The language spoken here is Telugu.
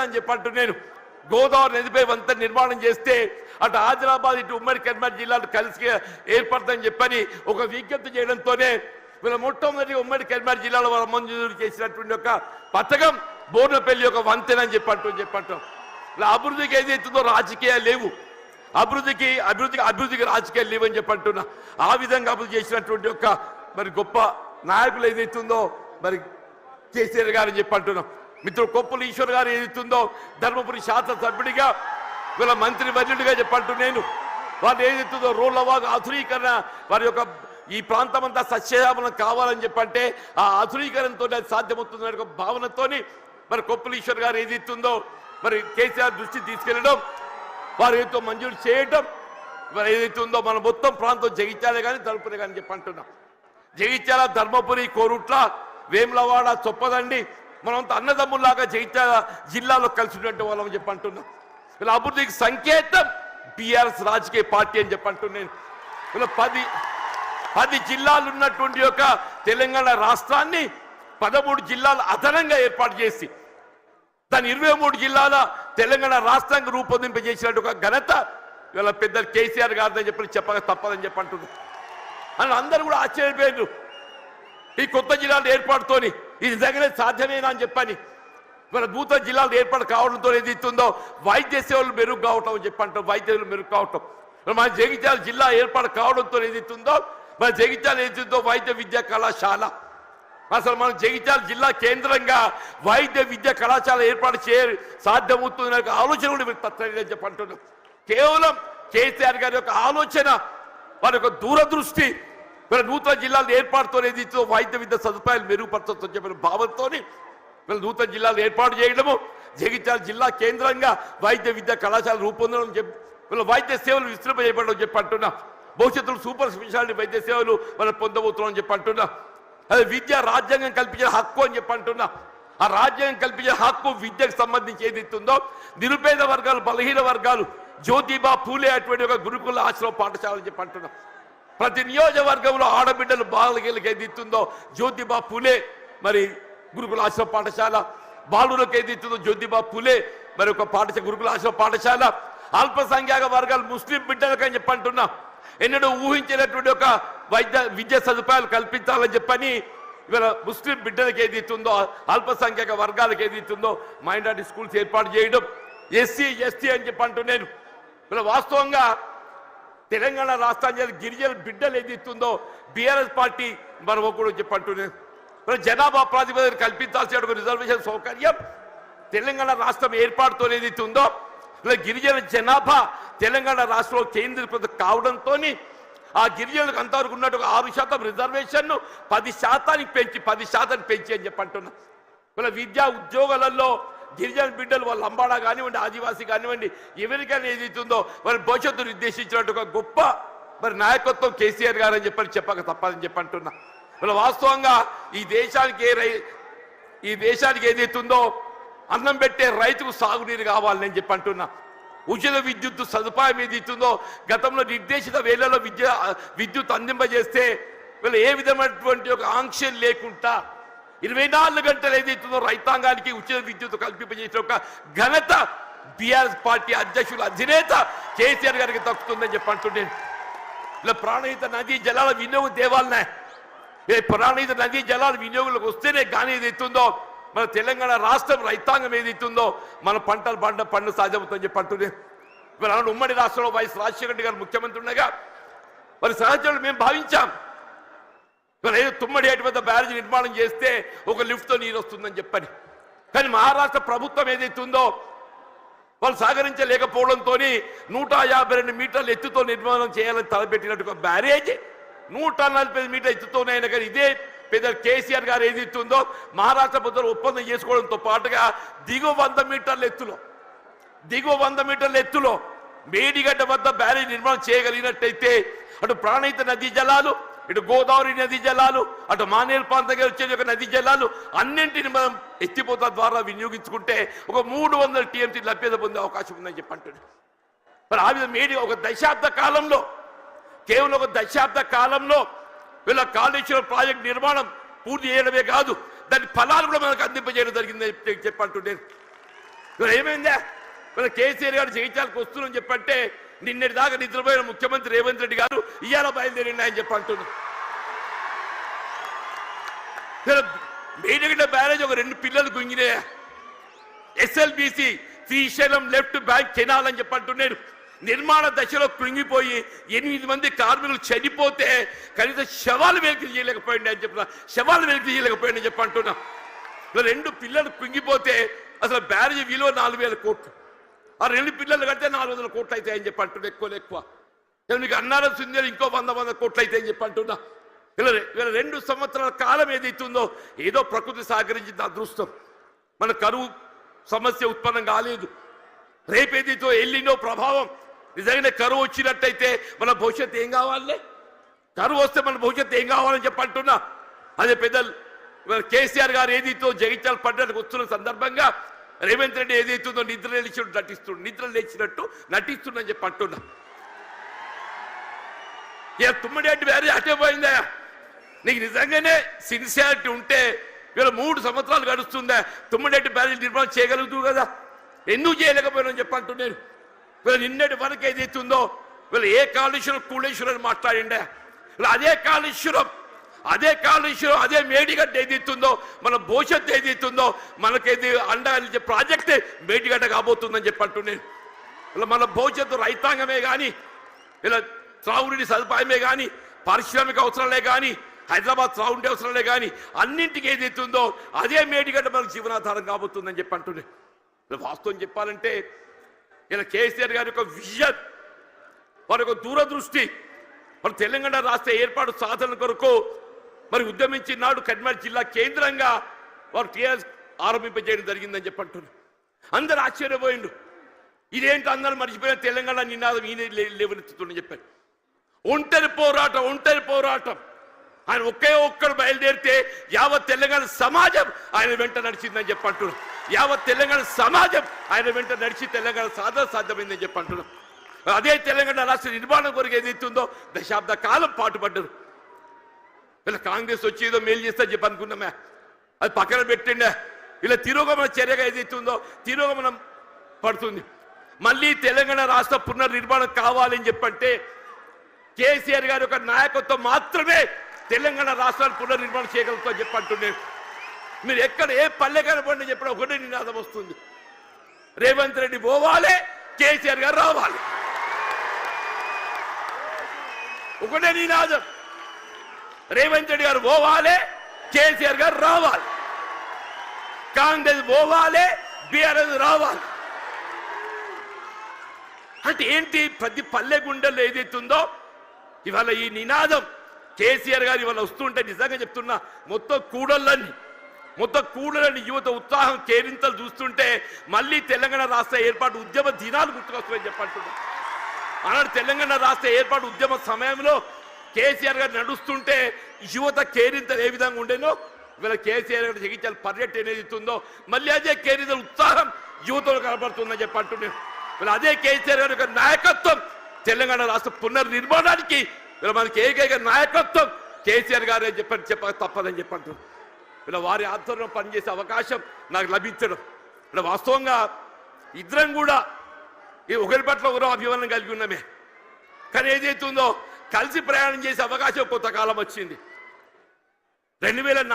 అని చెప్పంటూ నేను గోదావరి నదిపై వంతెన నిర్మాణం చేస్తే అటు ఆదిలాబాద్ ఇటు ఉమ్మడి కరీంనగర్ జిల్లాలు కలిసి ఏర్పడతాయని చెప్పని ఒక విజ్ఞప్తి చేయడంతోనే వీళ్ళ మొట్టమొదటి ఉమ్మడి కరీంనగర్ జిల్లాలో వాళ్ళ మంజూరు చేసినటువంటి ఒక పథకం బోర్నపల్లి ఒక వంతెన అని చెప్పంటాం ఇలా అభివృద్ధికి ఏదైతుందో రాజకీయాలు లేవు, అభివృద్ధికి రాజకీయాలు లేవని చెప్పంటున్నా. ఆ విధంగా అభివృద్ధి చేసినటువంటి ఒక మరి గొప్ప నాయకులు ఏదైతుందో మరి కేసీఆర్ గారు చెప్పంటున్నాం. మిత్రుడు కొప్పుల ఈశ్వర్ గారు ఏదైతుందో ధర్మపురి శాసనసభ్యుడిగా వీళ్ళ మంత్రి వర్యుడిగా చెప్పంటూ నేను వాళ్ళు ఏదైతుందో రోడ్లవాగు ఆధునీకరణ వారి యొక్క ఈ ప్రాంతం అంతా సస్యశ్యామలం కావాలని చెప్పంటే ఆ ఆధునీకరణతో అది సాధ్యమవుతుందనే ఒక భావనతోని మరి కొప్పుల ఈశ్వర్ గారు ఏదైతుందో మరి కేసీఆర్ దృష్టి తీసుకెళ్ళడం వారు ఏదో మంజూరు చేయడం మరి ఏదైతే ఉందో మన మొత్తం ప్రాంతం జగిత్యాల కానీ ధర్మపురి కానీ చెప్పంటున్నాం. జగిత్యాల ధర్మపురి కోరుట్ల వేములవాడ చొప్పదండి మనంతా అన్నదమ్ముల్లాగా జగిత్యాల జిల్లాలో కలిసినటువంటి వాళ్ళం చెప్పంటున్నాం. ఇలా అభివృద్ధికి సంకేతం బీఆర్ఎస్ రాజకీయ పార్టీ అని చెప్పంటున్నాను. ఇలా 10 జిల్లాలు ఉన్నటువంటి యొక్క తెలంగాణ రాష్ట్రాన్ని 13 జిల్లాలు అదనంగా ఏర్పాటు చేసి దాని 23 జిల్లాల తెలంగాణ రాష్ట్రానికి రూపొందింపజేసినట్టు ఒక ఘనత ఇవాళ పెద్ద కేసీఆర్ గారిని చెప్పక తప్పదని చెప్పంటున్నారు. అని అందరూ కూడా ఆశ్చర్యపోయారు ఈ కొత్త జిల్లాల ఏర్పాటుతోని ఇది నిజంగానే సాధ్యమేనా అని చెప్పని. మన నూతన జిల్లాలు ఏర్పాటు కావడంతో ఏదైతుందో వైద్య సేవలు మెరుగు కావటం అని చెప్పంటాం, వైద్య సేవలు మెరుగు కావటం. మన జగిత్యాల జిల్లా ఏర్పాటు కావడంతో ఏదైతుందో మన జగిత్యాల ఏదైతుందో వైద్య విద్యా కళాశాల అసలు మన జగిత్యాల జిల్లా కేంద్రంగా వైద్య విద్యా కళాశాల ఏర్పాటు సాధ్యమవుతుంది ఆలోచన కూడా మీరు తప్పని చెప్పంటున్నాం. కేవలం కేసీఆర్ గారి యొక్క ఆలోచన వారి యొక్క దూరదృష్టి వీళ్ళ నూతన జిల్లాలు ఏర్పాటుతో ఏదైతే వైద్య విద్య సదుపాయాలు మెరుగుపరచొచ్చని చెప్పిన భావంతో వీళ్ళ నూతన జిల్లాలు ఏర్పాటు చేయడము జగిత్యాల జిల్లా కేంద్రంగా వైద్య విద్యా కళాశాల రూపొందడం వీళ్ళ వైద్య సేవలు విస్తృంపజేయబడడం చెప్పంటున్నా. భవిష్యత్తులో సూపర్ స్పెషాలిటీ వైద్య సేవలు మనం పొందబోతున్నాం చెప్పంటున్నా. అదే విద్య రాజ్యాంగం కల్పించిన హక్కు అని చెప్పంటున్నా. ఆ రాజ్యాంగం కల్పించిన హక్కు విద్యకు సంబంధించి ఏదైతుందో నిరుపేద వర్గాలు బలహీన వర్గాలు జ్యోతిబా పూలే అటువంటి ఒక గురుకుల ఆశ్రమ పాఠశాల చెప్పంటున్నా. ప్రతి నియోజకవర్గంలో ఆడబిడ్డలు బాలకి ఏదైతుందో జ్యోతిబా పూలే మరి గురుకుల ఆశ్రమ పాఠశాల, బాలులకు ఏదైతుందో జ్యోతిబా పూలే మరి ఒక గురుకుల ఆశ్రమ పాఠశాల, అల్పసంఖ్యాక వర్గాలు ముస్లిం బిడ్డలకు అని చెప్పంటున్నా. ఎన్నడూ ఊహించినటువంటి ఒక విద్యా సదుపాయాలు కల్పించాలని చెప్పని ఇవాళ ముస్లిం బిడ్డలకు ఏదైతుందో అల్పసంఖ్యాక వర్గాలకు ఏదైతుందో మైనారిటీ స్కూల్స్ ఏర్పాటు చేయడం, ఎస్సీ ఎస్టీ అని చెప్పంటూ నేను ఇలా వాస్తవంగా తెలంగాణ రాష్ట్రానికి గిరిజన బిడ్డలు ఏదైతుందో బీఆర్ఎస్ పార్టీ మనం ఒకడు చెప్పంటున్నాను. జనాభా ప్రాతిపదికన కల్పించాల్సిన రిజర్వేషన్ సౌకర్యం తెలంగాణ రాష్ట్రం ఏర్పాటుతో ఏదైతుందో ఇలా గిరిజన జనాభా తెలంగాణ రాష్ట్రంలో కేంద్రీకృతం కావడంతో ఆ గిరిజనులకు అంతవరకు ఉన్నట్టు 6% రిజర్వేషన్ 10% పెంచి అని చెప్పంటున్నా. ఇలా విద్యా ఉద్యోగాలలో గిరిజన బిడ్డలు వాళ్ళ లంబాడా కానివ్వండి ఆదివాసీ కానివ్వండి ఎవరికైనా ఏదైతుందో వారి భవిష్యత్తు నిర్దేశించినట్టు ఒక గొప్ప మరి నాయకత్వం కేసీఆర్ గారు అని చెప్పక తప్పదని చెప్పంటున్నా. ఇలా వాస్తవంగా ఈ దేశానికి ఏదైతుందో అన్నం పెట్టే రైతుకు సాగునీరు కావాలని చెప్పంటున్నా. ఉచిత విద్యుత్ సదుపాయం ఏదైతుందో గతంలో నిర్దేశిత వేళలో విద్యుత్ అందింపజేస్తే వీళ్ళు ఏ విధమైనటువంటి ఒక ఆంక్షలు లేకుండా 24 గంటలు ఏదైతుందో రైతాంగానికి ఉచిత విద్యుత్ కల్పింపజేసిన ఒక ఘనత బీఆర్ఎస్ పార్టీ అధ్యక్షులు అధినేత కేసీఆర్ గారికి దక్కుతుందని చెప్పంటున్నాను. ఇలా ప్రాణహిత నదీ జలాల వినియోగం తేవాలనే ప్రాణహిత నదీ జలాల వినియోగంలోకి వస్తేనే కానీ ఏదైతుందో మన తెలంగాణ రాష్ట్రం రైతాంగం ఏదైతుందో మన పంటలు సాధ్యమవుతుందని చెప్పంటున్నాను. మరి ఉమ్మడి రాష్ట్రంలో వైఎస్ రాజశేఖర రెడ్డి గారు ముఖ్యమంత్రి ఉండగా మరి సహచరులు మేము భావించాం మరి ఏదో తుమ్మడి ఏటి వద్ద బ్యారేజ్ నిర్మాణం చేస్తే ఒక లిఫ్ట్తో నీరు వస్తుందని చెప్పని. కానీ మహారాష్ట్ర ప్రభుత్వం ఏదైతుందో వాళ్ళు సహకరించలేకపోవడంతో 152 మీటర్ల ఎత్తుతో నిర్మాణం చేయాలని తలపెట్టినట్టు బ్యారేజ్ 145 మీటర్ల ఎత్తుతోనైనా కానీ ఇదే పెద్ద కేసీఆర్ గారు ఏదైతుందో మహారాష్ట్ర ప్రభుత్వం ఒప్పందం చేసుకోవడంతో పాటుగా దిగువ 100 మీటర్ల ఎత్తులో మేడిగడ్డ వద్ద బ్యారేజ్ నిర్మాణం చేయగలిగినట్టయితే అటు ప్రాణహిత నదీ జలాలు ఇటు గోదావరి నదీ జలాలు అటు మానేరు ప్రాంతంగా వచ్చే నదీ జలాలు అన్నింటిని మనం ఎత్తిపోత ద్వారా వినియోగించుకుంటే ఒక 300 TMC లభ్యత పొందే అవకాశం ఉందని చెప్పంటున్నాను. మరి ఆ విధంగా ఒక దశాబ్ద కాలంలో కేవలం ఒక దశాబ్ద కాలంలో వీళ్ళ కాళేశ్వరం ప్రాజెక్ట్ నిర్మాణం పూర్తి చేయడమే కాదు దాని ఫలాలు కూడా మనకు అందింపజేయడం జరిగిందని చెప్పంటున్నాను. ఇవాళ ఏమైందా? ఇవాళ కేసీఆర్ గారు జగిత్యాలకు వస్తున్నారని చెప్పంటే నిన్నటి దాకా నిద్రపోయిన ముఖ్యమంత్రి రేవంత్ రెడ్డి గారు ఇవాళ బయలుదేరిండి అని చెప్పి అంటున్నారు. మేడిగడ్డ బ్యారేజ్ ఒక 2 పిల్లలు గుంగినాయా? SLBC Srisailam left bank canal అని చెప్పి అంటున్నారు. నిర్మాణ దశలో కృంగిపోయి 8 మంది కార్మికులు చనిపోతే కనీసం శవాలు వెలికి చేయలేకపోయింది అని చెప్పిన, శవాలు వెలికి చేయలేకపోయింది అని చెప్పి అంటున్నా. 2 పిల్లలు కృంగిపోతే అసలు బ్యారేజ్ విలువ 4000 కోట్లు, ఆ 2 పిల్లలు కడితే 400 కోట్లు అవుతాయి అని చెప్పి అంటున్నా. ఎక్కువ మీకు అన్నారం సుందర ఇంకో 100 కోట్లు అవుతాయి అని చెప్పి అంటున్నా. ఇలా 2 సంవత్సరాల కాలం ఏదైతుందో ఏదో ప్రకృతి సహకరించింది అదృష్టం. మన కరువు సమస్య ఉత్పన్నం కాలేదు. రేపేదైతే ఎల్లినో ప్రభావం నిజంగానే కరువు వచ్చినట్టయితే మన భవిష్యత్తు ఏం కావాలి? కరువు వస్తే మన భవిష్యత్తు ఏం కావాలని చెప్పి అంటున్నా. అదే పెద్దలు కేసీఆర్ గారు ఏదైతే జగిత్యాల పట్టణానికి వస్తున్న సందర్భంగా రేవంత్ రెడ్డి ఏదైతుందో నిద్ర లేచినట్టు నటిస్తుందని చెప్పి అంటున్నా. తుమ్మడి వేరే అటే పోయిందా? నీకు నిజంగానే సిన్సియారిటీ ఉంటే వీళ్ళ 3 సంవత్సరాలు గడుస్తుందా తుమ్మడి బ్యారేజ్ నిర్మాణం చేయగలుగుతావు కదా? ఎందుకు చేయలేకపోయినా చెప్పి అంటున్నాను. వీళ్ళు నిన్నటి వరకు ఏదైతుందో వీళ్ళు ఏ కాళేశ్వరం కూళేశ్వరం అని మాట్లాడిండే, అదే కాళేశ్వరం అదే మేడిగడ్డ ఏదైతుందో మన భవిష్యత్తు ఏదైతుందో మనకేది అండగా ప్రాజెక్టే మేడిగడ్డ కాబోతుందని చెప్పి అంటున్నాను. ఇలా మన భవిష్యత్తు రైతాంగమే కానీ, ఇలా త్రాగునీటి సదుపాయమే కానీ, పారిశ్రామిక అవసరాలే కానీ, హైదరాబాద్ త్రాగుండే అవసరాలే కానీ అన్నింటికి ఏదైతుందో అదే మేడిగడ్డ మనకు జీవనాధారం కాబోతుందని చెప్పి అంటున్నాను. వాస్తవం చెప్పాలంటే ఇలా కేసీఆర్ గారి యొక్క విజన్, వారి యొక్క దూరదృష్టి, మన తెలంగాణ రాష్ట్ర ఏర్పాటు సాధన కొరకు మరి ఉద్యమించిన నాడు కరీంనగర్ జిల్లా కేంద్రంగా వారు టీఆర్ఎస్ ఆరంభింపజేయడం జరిగిందని చెప్పి అంటున్నారు. అందరూ ఆశ్చర్యపోయిండు. ఇదేంటి అందరూ మర్చిపోయిన తెలంగాణ నినాదం ఈయన లేవనెత్తుతుందని చెప్పారు. ఒంటరి పోరాటం ఆయన ఒక్కడు బయలుదేరితే యావత్ తెలంగాణ సమాజం ఆయన వెంట నడిచిందని చెప్పి అంటున్నాం. యావత్ తెలంగాణ సమాజం ఆయన వెంట నడిచి తెలంగాణ సాధ్యమైందని చెప్పి అంటున్నాం. అదే తెలంగాణ రాష్ట్ర నిర్మాణం కొరకు ఏదైతుందో దశాబ్ద కాలం పాటుపడ్డారు. ఇలా కాంగ్రెస్ వచ్చి ఏదో మేలు చేస్తా చెప్పి అనుకున్నామే, అది పక్కన పెట్టిండే. ఇలా తిరోగమన చర్యగా ఏదైతుందో తిరోగమనం పడుతుంది. మళ్ళీ తెలంగాణ రాష్ట్ర పునర్నిర్మాణం కావాలని చెప్పంటే కేసీఆర్ గారి యొక్క నాయకత్వం మాత్రమే తెలంగాణ రాష్ట్రాన్ని పునర్నిర్మాణం చేయగలుగుతా చెప్పంటున్నాను. మీరు ఎక్కడ ఏ పల్లె కనపడి చెప్పిన ఒకటే నినాదం వస్తుంది, రేవంత్ రెడ్డి పోవాలి, కేసీఆర్ గారు రావాలి. ఒకటే నినాదం, రేవంత్ రెడ్డి గారు పోవాలి, కేసీఆర్ గారు రావాలి. కాంగ్రెస్ పోవాలి, బీఆర్ఎస్ రావాలి. అంటే ఏంటి? ప్రతి పల్లె గుండెల్లో ఏదైతుందో ఇవాళ ఈ నినాదం కేసీఆర్ గారు ఇవాళ వస్తుంటే నిజంగా చెప్తున్నా మొత్తం కూడలని యువత ఉత్సాహం కేరింతలు చూస్తుంటే మళ్ళీ తెలంగాణ రాష్ట్ర ఏర్పాటు ఉద్యమ దినాలు గుర్తుకొస్తాయని చెప్పంటున్నా. ఆనాడు తెలంగాణ రాష్ట్ర ఏర్పాటు ఉద్యమ సమయంలో కేసీఆర్ గారు నడుస్తుంటే యువత కేరింతలు ఏ విధంగా ఉండేనో ఇవాళ కేసీఆర్ గారు జగిత్యాల పర్యటన ఏదైతుందో మళ్ళీ అదే కేరింతల ఉత్సాహం యువతలో కనబడుతుందని చెప్పంటున్నాను. ఇలా అదే కేసీఆర్ గారి యొక్క నాయకత్వం తెలంగాణ రాష్ట్ర పునర్నిర్మాణానికి ఇలా మనకి ఏకైక నాయకత్వం కేసీఆర్ గారే చెప్పక తప్పదని చెప్పంటున్నాను. ఇలా వారి ఆధ్వర్యంలో పనిచేసే అవకాశం నాకు లభించడం, ఇలా వాస్తవంగా ఇద్దరం కూడా ఈ ఒకరి పట్ల ఒకరో అభిమానం కలిగి ఉన్నామే. కానీ ఏదైతుందో కలిసి ప్రయాణం చేసే అవకాశం కొంతకాలం వచ్చింది. 2004